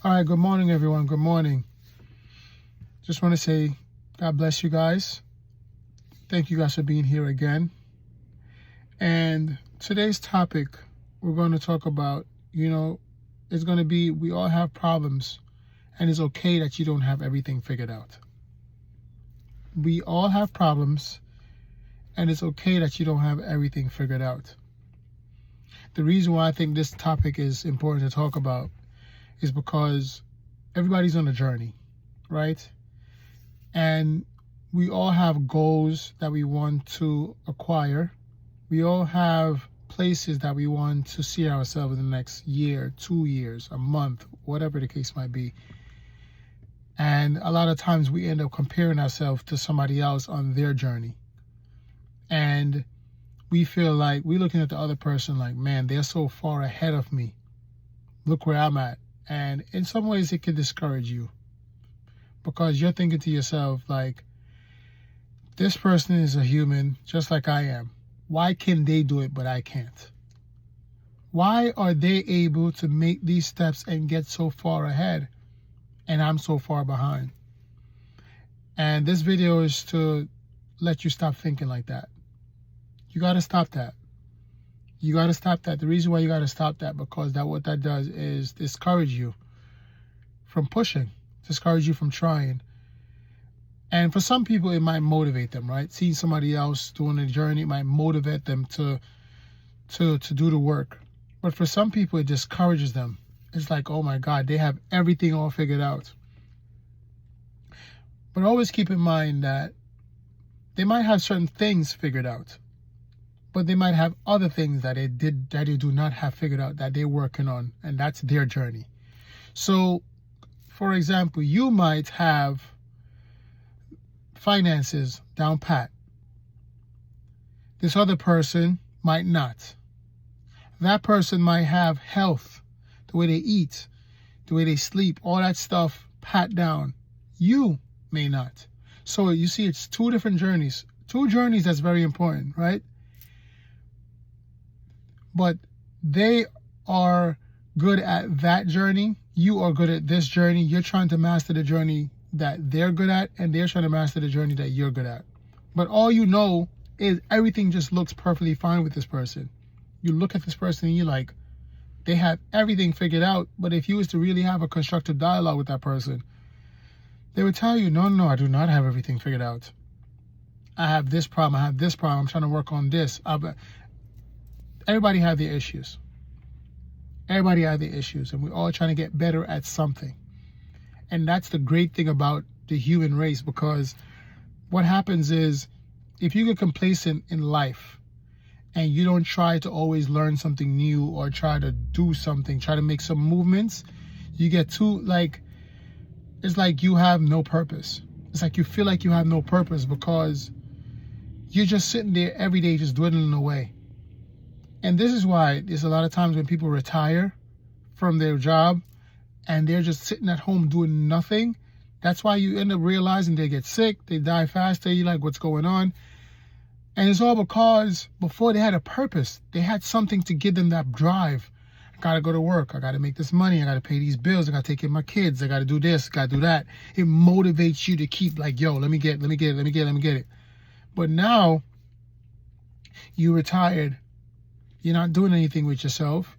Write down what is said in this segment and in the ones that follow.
All right, good morning, everyone. Good morning. Just want to say God bless you guys. Thank you guys for being here again. And today's topic, we're going to talk about, it's going to be we all have problems, and it's okay that you don't have everything figured out. We all have problems, and it's okay that you don't have everything figured out. The reason why I think this topic is important to talk about is because everybody's on a journey, right? And we all have goals that we want to acquire. We all have places that we want to see ourselves in the next year, 2 years, a month, whatever the case might be. And a lot of times we end up comparing ourselves to somebody else on their journey. And we feel like we're looking at the other person like, man, they're so far ahead of me. Look where I'm at. And in some ways it can discourage you because you're thinking to yourself like, this person is a human just like I am. Why can they do it but I can't? Why are they able to make these steps and get so far ahead and I'm so far behind? And this video is to let you stop thinking like that. You got to stop that. You got to stop that. The reason why you got to stop that, because what that does is discourage you from pushing, discourage you from trying. And for some people, it might motivate them, right? Seeing somebody else doing a journey might motivate them to do the work. But for some people, it discourages them. It's like, oh my God, they have everything all figured out. But always keep in mind that they might have certain things figured out, but they might have other things that they do not have figured out that they're working on, and that's their journey. So, for example, you might have finances down pat. This other person might not. That person might have health, the way they eat, the way they sleep, all that stuff pat down. You may not. So you see, it's two different journeys. Two journeys that's very important, right? But they are good at that journey. You are good at this journey. You're trying to master the journey that they're good at, and they're trying to master the journey that you're good at. But all you know is everything just looks perfectly fine with this person. You look at this person and you're like, they have everything figured out. But if you was to really have a constructive dialogue with that person, they would tell you, no, I do not have everything figured out. I have this problem. I have this problem. I'm trying to work on this. Everybody have their issues. Everybody have their issues, and we're all trying to get better at something. And that's the great thing about the human race, because what happens is if you get complacent in life and you don't try to always learn something new or try to do something, try to make some movements, you get too it's like you have no purpose. It's like you feel like you have no purpose because you're just sitting there every day just dwindling away. And this is why there's a lot of times when people retire from their job and they're just sitting at home doing nothing. That's why you end up realizing they get sick, they die faster. You're like, what's going on? And it's all because before they had a purpose. They had something to give them that drive. I got to go to work. I got to make this money. I got to pay these bills. I got to take care of my kids. I got to do this, got to do that. It motivates you to keep like, yo, let me get it. But now you retired. You're not doing anything with yourself.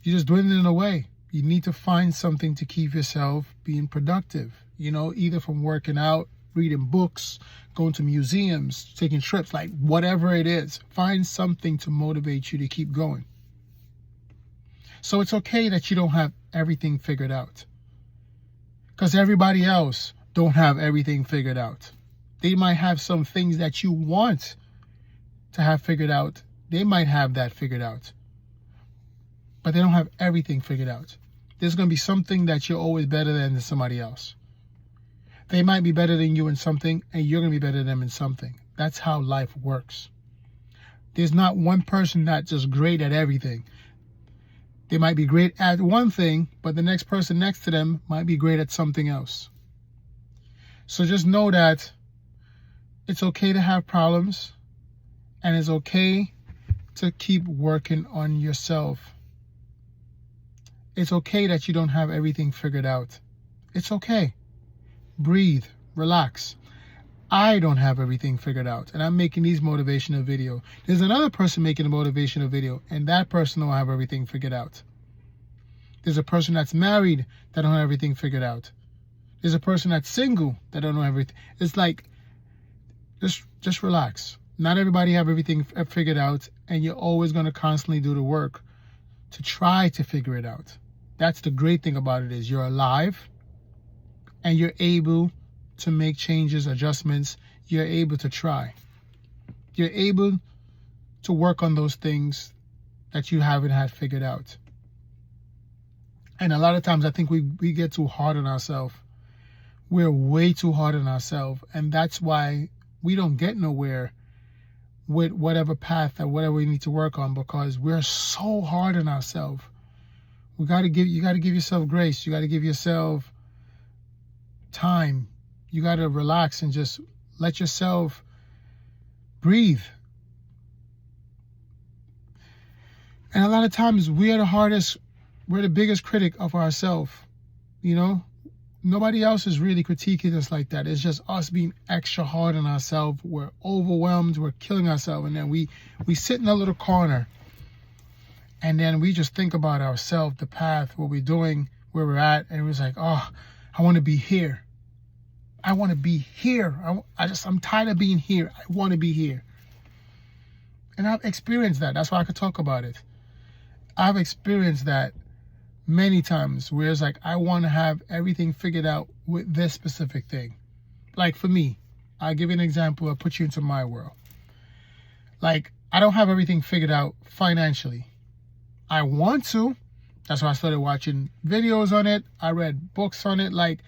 You're just dwindling away. You need to find something to keep yourself being productive, either from working out, reading books, going to museums, taking trips, like whatever it is. Find something to motivate you to keep going. So it's okay that you don't have everything figured out, because everybody else don't have everything figured out. They might have some things that you want to have figured out. They might have that figured out, but they don't have everything figured out. There's going to be something that you're always better than somebody else. They might be better than you in something, and you're going to be better than them in something. That's how life works. There's not one person that's just great at everything. They might be great at one thing, but the next person next to them might be great at something else. So just know that it's okay to have problems, and it's okay to keep working on yourself. It's okay that you don't have everything figured out. It's okay. Breathe, relax. I don't have everything figured out, and I'm making these motivational videos. There's another person making a motivational video, and that person don't have everything figured out. There's a person that's married that don't have everything figured out. There's a person that's single that don't know everything. It's like, just relax. Not everybody have everything figured out, and you're always going to constantly do the work to try to figure it out. That's the great thing about it, is you're alive, and you're able to make changes, adjustments. You're able to try. You're able to work on those things that you haven't had figured out. And a lot of times I think we get too hard on ourselves. We're way too hard on ourselves. And that's why we don't get nowhere with whatever path or whatever we need to work on, because we're so hard on ourselves. You got to give yourself grace. You got to give yourself time. You got to relax and just let yourself breathe. And a lot of times we're the biggest critic of ourselves. You know, nobody else is really critiquing us like that. It's just us being extra hard on ourselves. We're overwhelmed. We're killing ourselves. And then we sit in a little corner. And then we just think about ourselves, the path, what we're doing, where we're at. And it was like, oh, I want to be here. I want to be here. I'm tired of being here. I want to be here. And I've experienced that. That's why I could talk about it. I've experienced that many times where it's like, I want to have everything figured out with this specific thing. Like for me, I'll give you an example. I'll put you into my world. Like, I don't have everything figured out financially. I want to. That's why I started watching videos on it. I read books on it. Like,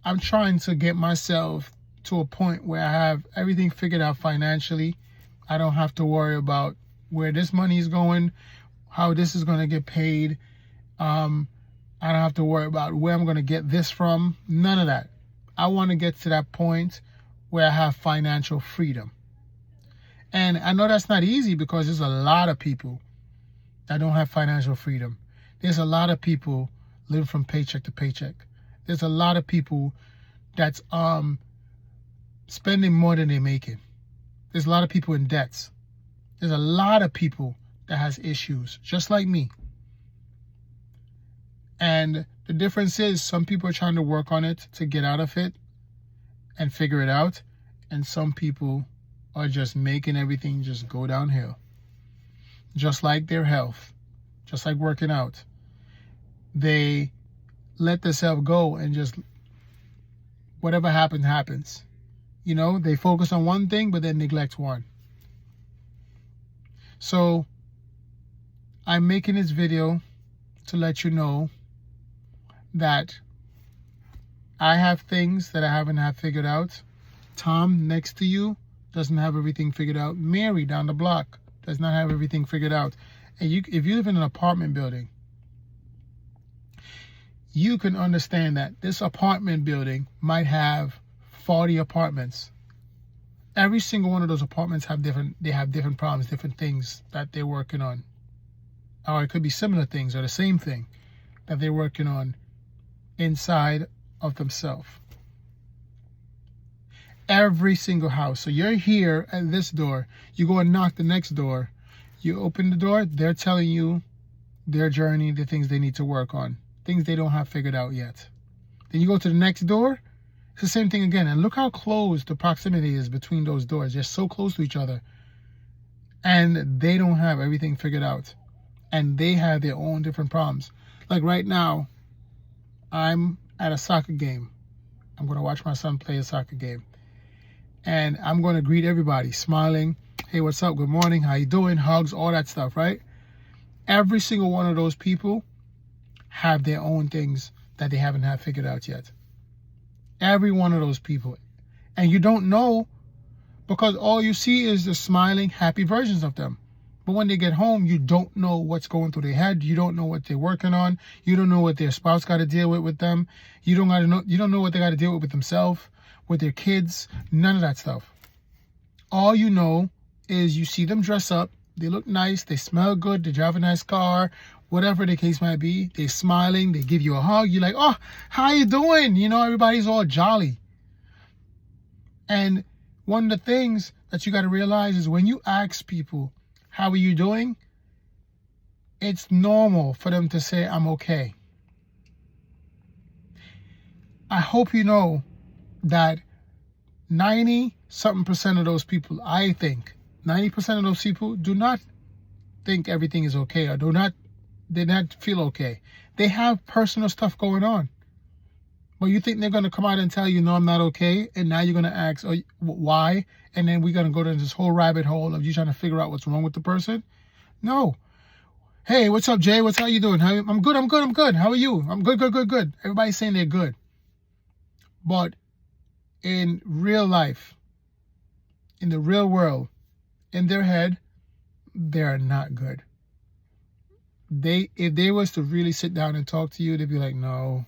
I'm trying to get myself to a point where I have everything figured out financially. I don't have to worry about where this money is going, how this is going to get paid. I don't have to worry about where I'm going to get this from. None of that. I want to get to that point where I have financial freedom. And I know that's not easy, because there's a lot of people that don't have financial freedom. There's a lot of people living from paycheck to paycheck. There's a lot of people that's spending more than they're making. There's a lot of people in debts. There's a lot of people that has issues, just like me. And the difference is, some people are trying to work on it to get out of it and figure it out. And some people are just making everything just go downhill. Just like their health, just like working out. They let themselves go and just whatever happens, happens. You know, they focus on one thing, but then neglect one. So I'm making this video to let you know that I have things that I haven't had figured out. Tom next to you doesn't have everything figured out. Mary down the block does not have everything figured out. And if you live in an apartment building, you can understand that this apartment building might have 40 apartments. Every single one of those apartments have different problems, different things that they're working on. Or it could be similar things or the same thing that they're working on inside of themselves. Every single house. So you're here at this door. You go and knock the next door. You open the door. They're telling you their journey, the things they need to work on, things they don't have figured out yet. Then you go to the next door. It's the same thing again. And look how close the proximity is between those doors. They're so close to each other. And they don't have everything figured out. And they have their own different problems. Like right now, I'm at a soccer game. I'm going to watch my son play a soccer game. And I'm going to greet everybody, smiling. Hey, what's up? Good morning. How you doing? Hugs, all that stuff, right? Every single one of those people have their own things that they haven't had figured out yet. Every one of those people. And you don't know, because all you see is the smiling, happy versions of them. But when they get home, you don't know what's going through their head. You don't know what they're working on. You don't know what their spouse got to deal with them. You don't know what they got to deal with themselves, with their kids, none of that stuff. All you know is you see them dress up. They look nice. They smell good. They drive a nice car. whatever the case might be. They're smiling, they give you a hug. You're like, oh, how you doing? You know, everybody's all jolly. And one of the things that you got to realize is when you ask people, how are you doing? It's normal for them to say, I'm okay. I hope you know that 90-something% of those people, I think, 90% of those people do not think everything is okay or they not feel okay. They have personal stuff going on. But you think they're going to come out and tell you, no, I'm not okay, and now you're going to ask, oh, why? And then we're going to go down this whole rabbit hole of you trying to figure out what's wrong with the person? No. Hey, what's up, Jay? How you doing? I'm good. How are you? I'm good. Everybody's saying they're good. But in real life, in the real world, in their head, they're not good. If they was to really sit down and talk to you, they'd be like, no,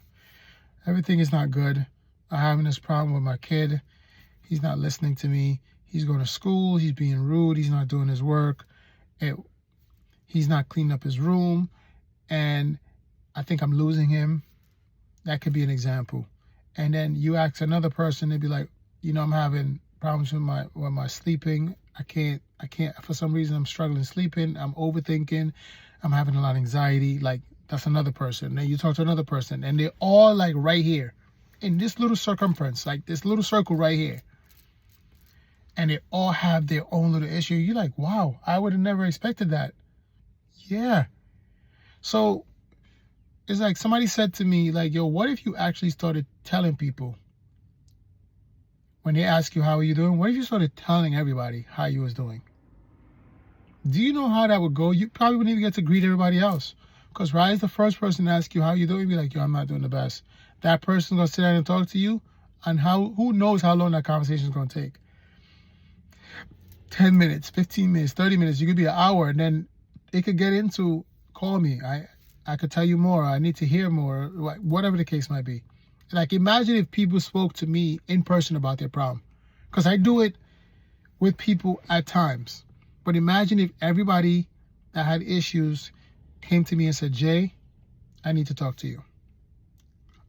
everything is not good. I'm having this problem with my kid. He's not listening to me. He's going to school. He's being rude. He's not doing his work. He's not cleaning up his room. And I think I'm losing him. That could be an example. And then you ask another person, they'd be like, you know, I'm having problems with my sleeping. I can't, for some reason, I'm struggling sleeping. I'm overthinking. I'm having a lot of anxiety. Like, that's another person. Then you talk to another person, and they're all like right here in this little circumference, like this little circle right here. And they all have their own little issue. You're like, wow, I would have never expected that. Yeah. So it's like somebody said to me, like, yo, what if you actually started telling people when they ask you, how are you doing? What if you started telling everybody how you was doing? Do you know how that would go? You probably wouldn't even get to greet everybody else. Because right as the first person to ask you how you doing, you'd be like, yo, I'm not doing the best. That person's going to sit down and talk to you. And who knows how long that conversation is going to take. 10 minutes, 15 minutes, 30 minutes. You could be an hour. And then it could get into, call me. I could tell you more. I need to hear more. Whatever the case might be. Like, imagine if people spoke to me in person about their problem. Because I do it with people at times. But imagine if everybody that had issues came to me and said, Jay, I need to talk to you.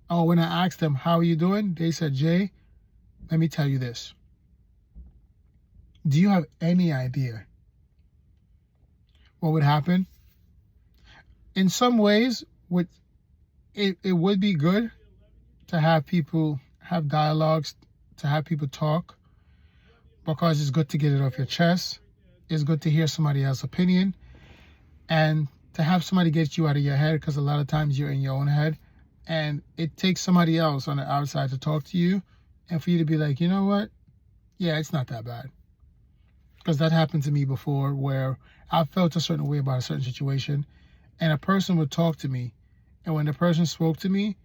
Oh, when I asked them, how are you doing? They said, Jay, let me tell you this. Do you have any idea what would happen? In some ways, it would be good to have people have dialogues, to have people talk, because it's good to get it off your chest. It's good to hear somebody else's opinion and to have somebody get you out of your head, because a lot of times you're in your own head and it takes somebody else on the outside to talk to you and for you to be like, you know what? Yeah, it's not that bad. Because that happened to me before where I felt a certain way about a certain situation and a person would talk to me. And when the person spoke to me,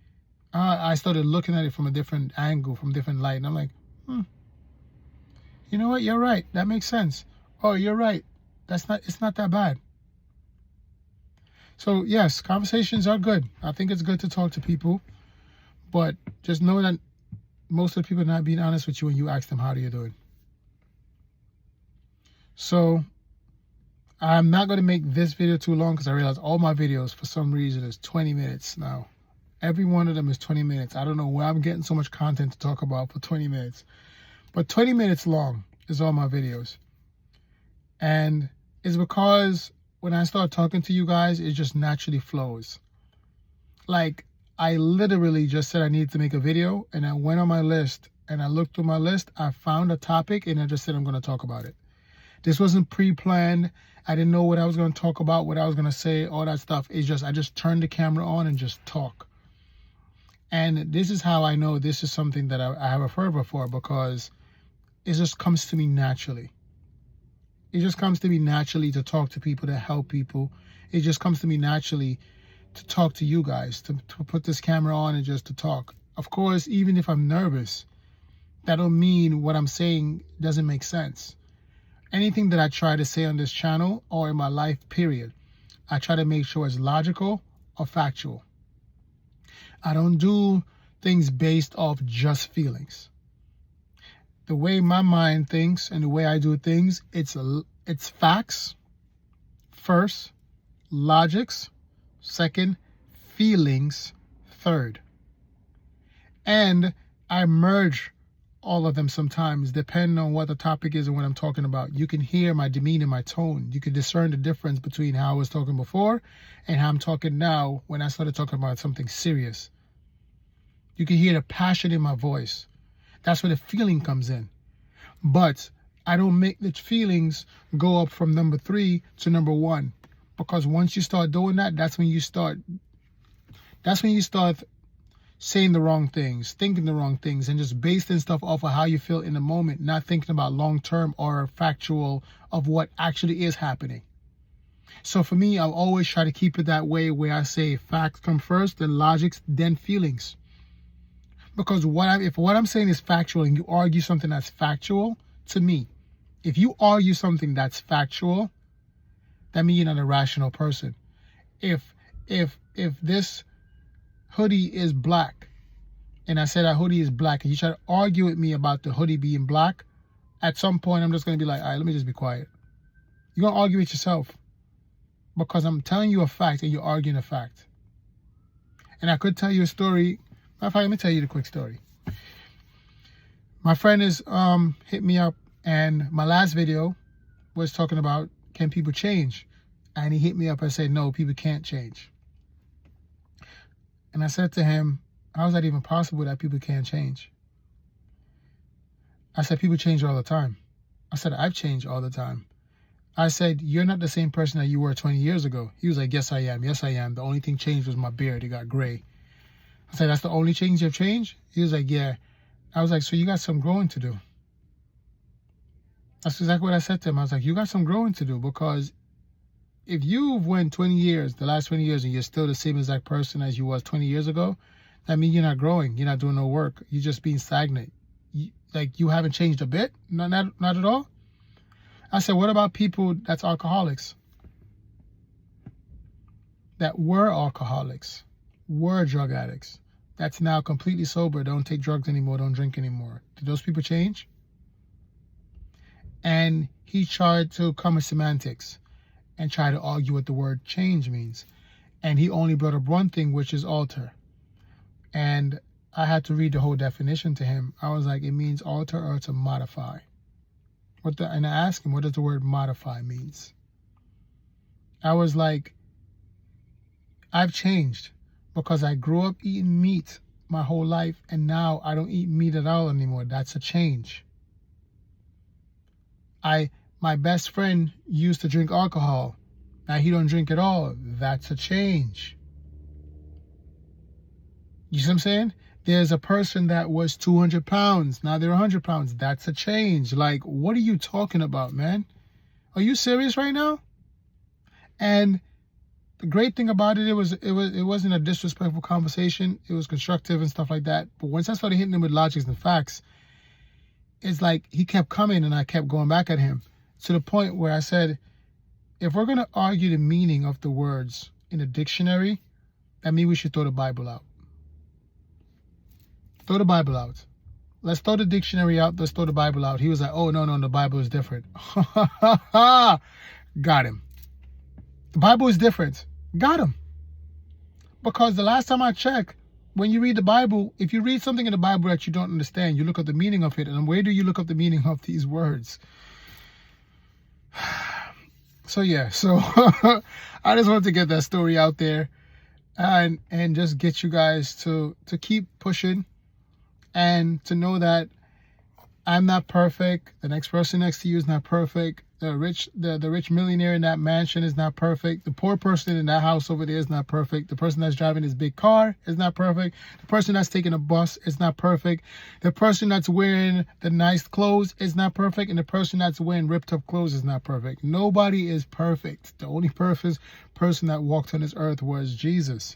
I started looking at it from a different angle, from a different light. And I'm like, you know what? You're right. That makes sense. Oh, you're right. It's not that bad. So yes, conversations are good. I think it's good to talk to people, but just know that most of the people are not being honest with you when you ask them, how are you doing? So I'm not going to make this video too long because I realize all my videos, for some reason, is 20 minutes now. Every one of them is 20 minutes. I don't know where I'm getting so much content to talk about for 20 minutes. But 20 minutes long is all my videos. And it's because when I start talking to you guys, it just naturally flows. Like, I literally just said I needed to make a video, and I went on my list, and I looked through my list. I found a topic, and I just said I'm going to talk about it. This wasn't pre-planned. I didn't know what I was going to talk about, what I was going to say, all that stuff. It's just, I just turned the camera on and just talk. And this is how I know this is something that I have a fervor for, because it just comes to me naturally. It just comes to me naturally to talk to people, to help people. It just comes to me naturally to talk to you guys, to put this camera on and just to talk. Of course, even if I'm nervous, that don't mean what I'm saying doesn't make sense. Anything that I try to say on this channel or in my life, period, I try to make sure it's logical or factual. I don't do things based off just feelings. The way my mind thinks and the way I do things, it's facts first, logics, second, feelings third. And I merge all of them sometimes, depending on what the topic is and what I'm talking about. You can hear my demeanor, my tone. You can discern the difference between how I was talking before and how I'm talking now when I started talking about something serious. You can hear the passion in my voice. That's where the feeling comes in. But I don't make the feelings go up from number 3 to number 1. Because once you start doing that, that's when you start saying the wrong things, thinking the wrong things, and just basing stuff off of how you feel in the moment, not thinking about long-term or factual of what actually is happening. So for me, I'll always try to keep it that way, where I say facts come first, then logics, then feelings. Because if what I'm saying is factual and you argue something that's factual, to me, if you argue something that's factual, that means you're not a rational person. If this hoodie is black, and I said that hoodie is black, and you try to argue with me about the hoodie being black, at some point I'm just going to be like, all right, let me just be quiet. You're going to argue with yourself, because I'm telling you a fact and you're arguing a fact. And I could tell you a story. Matter of fact, let me tell you the quick story. My friend is hit me up, and my last video was talking about, can people change? And he hit me up and said, no, people can't change. And I said to him, how is that even possible that people can't change? I said, people change all the time. I said, I've changed all the time. I said, you're not the same person that you were 20 years ago. He was like, yes, I am. Yes, I am. The only thing changed was my beard. It got gray. I said, that's the only change you've changed? He was like, yeah. I was like, so you got some growing to do. That's exactly what I said to him. I was like, you got some growing to do, because if you've went 20 years, the last 20 years, and you're still the same exact person as you was 20 years ago, that means you're not growing. You're not doing no work. You're just being stagnant. You haven't changed a bit? Not at all? I said, what about people that's alcoholics? That were alcoholics, were drug addicts, that's now completely sober, don't take drugs anymore, don't drink anymore. Did those people change? And he tried to come with semantics and try to argue what the word change means. And he only brought up one thing, which is alter. And I had to read the whole definition to him. I was like, it means alter or to modify. And I asked him, what does the word modify means? I was like, I've changed because I grew up eating meat my whole life, and now I don't eat meat at all anymore. That's a change. My best friend used to drink alcohol. Now he don't drink at all. That's a change. You see what I'm saying? There's a person that was 200 pounds. Now they're 100 pounds. That's a change. Like, what are you talking about, man? Are you serious right now? And the great thing about it wasn't a disrespectful conversation. It was constructive and stuff like that. But once I started hitting him with logics and facts, it's like he kept coming and I kept going back at him, to the point where I said, if we're going to argue the meaning of the words in a dictionary, that means we should throw the Bible out. Throw the Bible out. Let's throw the dictionary out. Let's throw the Bible out. He was like, oh, no, the Bible is different. Got him. The Bible is different. Got him. Because the last time I checked, when you read the Bible, if you read something in the Bible that you don't understand, you look up the meaning of it. And where do you look up the meaning of these words? So yeah, I just wanted to get that story out there and just get you guys to keep pushing, and to know that I'm not perfect. The next person next to you is not perfect. The rich millionaire in that mansion is not perfect. The poor person in that house over there is not perfect. The person that's driving his big car is not perfect. The person that's taking a bus is not perfect. The person that's wearing the nice clothes is not perfect. And the person that's wearing ripped up clothes is not perfect. Nobody is perfect. The only perfect person that walked on this earth was Jesus.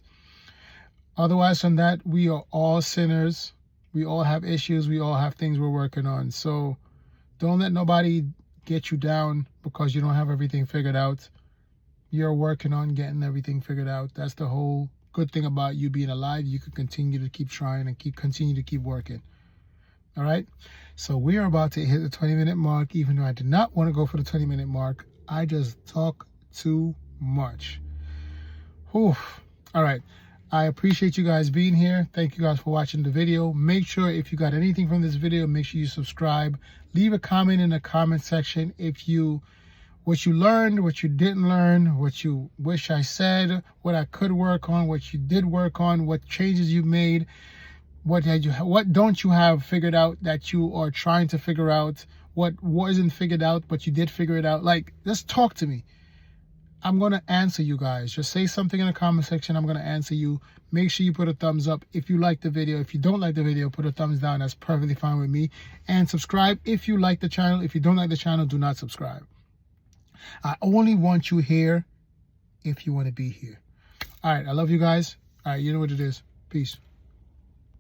Otherwise from that, we are all sinners. We all have issues. We all have things we're working on. So don't let nobody get you down because you don't have everything figured out. You're working on getting everything figured out. That's the whole good thing about you being alive. You can continue to keep trying and continue to keep working. All right. So we are about to hit the 20-minute mark, even though I did not want to go for the 20-minute mark. I just talk too much. Whew. All right. I appreciate you guys being here. Thank you guys for watching the video. Make sure if you got anything from this video, make sure you subscribe. Leave a comment in the comment section what you learned, what you didn't learn, what you wish I said, what I could work on, what you did work on, what changes you made, what don't you have figured out that you are trying to figure out, what wasn't figured out but you did figure it out. Like, just talk to me. I'm going to answer you guys. Just say something in the comment section. I'm going to answer you. Make sure you put a thumbs up if you like the video. If you don't like the video, put a thumbs down. That's perfectly fine with me. And subscribe if you like the channel. If you don't like the channel, do not subscribe. I only want you here if you want to be here. All right. I love you guys. All right. You know what it is. Peace.